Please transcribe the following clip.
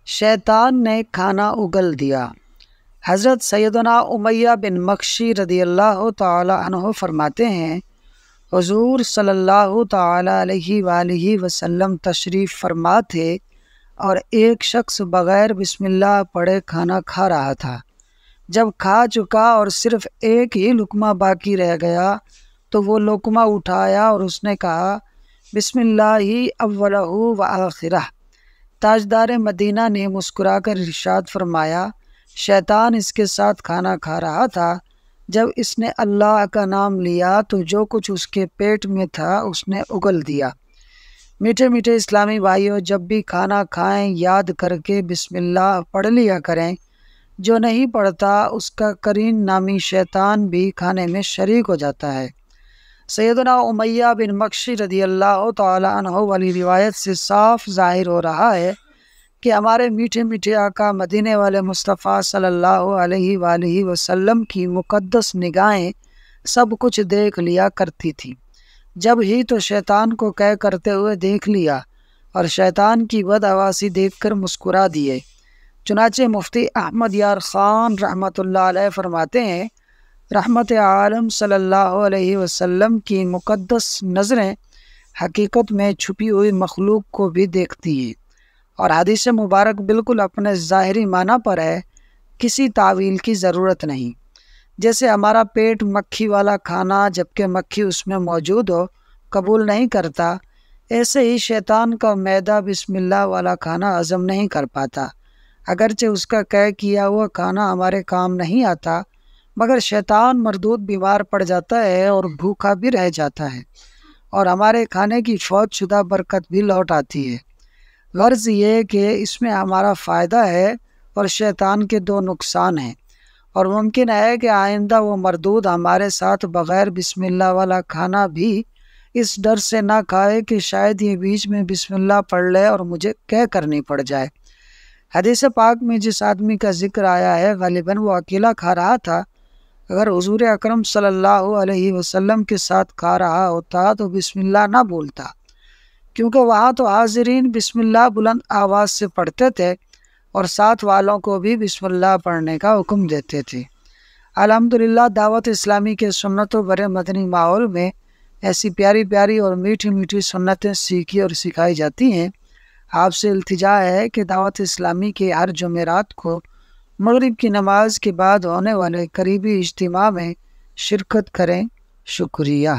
شیطان نے کھانا اگل دیا۔ حضرت سیدنا امیہ بن مخشی رضی اللہ تعالی عنہ فرماتے ہیں، حضور صلی اللہ تعالی علیہ وآلہ وسلم تشریف فرما تھے اور ایک شخص بغیر بسم اللہ پڑھے کھانا کھا رہا تھا۔ جب کھا چکا اور صرف ایک ہی لقمہ باقی رہ گیا تو وہ لقمہ اٹھایا اور اس نے کہا، بسم اللہ اولہ و آخرہ۔ تاجدار مدینہ نے مسکرا کر ارشاد فرمایا، شیطان اس کے ساتھ کھانا کھا رہا تھا، جب اس نے اللہ کا نام لیا تو جو کچھ اس کے پیٹ میں تھا اس نے اگل دیا۔ میٹھے میٹھے اسلامی بھائیوں، جب بھی کھانا کھائیں یاد کر کے بسم اللہ پڑھ لیا کریں۔ جو نہیں پڑھتا اس کا قرین نامی شیطان بھی کھانے میں شریک ہو جاتا ہے۔ سیدنا امیہ بن مخشی رضی اللہ تعالی عنہ والی روایت سے صاف ظاہر ہو رہا ہے کہ ہمارے میٹھے میٹھے آقا مدینے والے مصطفیٰ صلی اللہ علیہ وآلہ وسلم کی مقدس نگاہیں سب کچھ دیکھ لیا کرتی تھی۔ جب ہی تو شیطان کو قے کرتے ہوئے دیکھ لیا اور شیطان کی بدحواسی دیکھ کر مسکرا دیے۔ چنانچہ مفتی احمد یار خان رحمۃ اللہ علیہ فرماتے ہیں، رحمت عالم صلی اللہ علیہ وسلم کی مقدس نظریں حقیقت میں چھپی ہوئی مخلوق کو بھی دیکھتی ہیں، اور حدیث مبارک بالکل اپنے ظاہری معنی پر ہے، کسی تعویل کی ضرورت نہیں۔ جیسے ہمارا پیٹ مکھی والا کھانا جبکہ مکھی اس میں موجود ہو قبول نہیں کرتا، ایسے ہی شیطان کا معدہ بسم اللہ والا کھانا ہضم نہیں کر پاتا۔ اگرچہ اس کا قے کیا ہوا کھانا ہمارے کام نہیں آتا، مگر شیطان مردود بیمار پڑ جاتا ہے اور بھوکا بھی رہ جاتا ہے، اور ہمارے کھانے کی فوت شدہ برکت بھی لوٹ آتی ہے۔ غرض یہ کہ اس میں ہمارا فائدہ ہے اور شیطان کے دو نقصان ہیں، اور ممکن ہے کہ آئندہ وہ مردود ہمارے ساتھ بغیر بسم اللہ والا کھانا بھی اس ڈر سے نہ کھائے کہ شاید یہ بیچ میں بسم اللہ پڑھ لے اور مجھے قے کرنی پڑ جائے۔ حدیث پاک میں جس آدمی کا ذکر آیا ہے غالباً وہ اکیلا کھا رہا تھا۔ اگر حضور اکرم صلی اللہ علیہ وسلم کے ساتھ کھا رہا ہوتا تو بسم اللہ نہ بولتا، کیونکہ وہاں تو حاضرین بسم اللہ بلند آواز سے پڑھتے تھے اور ساتھ والوں کو بھی بسم اللہ پڑھنے کا حکم دیتے تھے۔ الحمدللہ دعوت اسلامی کے سنتوں بھرے مدنی ماحول میں ایسی پیاری پیاری اور میٹھی میٹھی سنتیں سیکھی اور سکھائی جاتی ہیں۔ آپ سے التجا ہے کہ دعوت اسلامی کے ہر جمعرات کو مغرب کی نماز کے بعد ہونے والے قریبی اجتماع میں شرکت کریں۔ شکریہ۔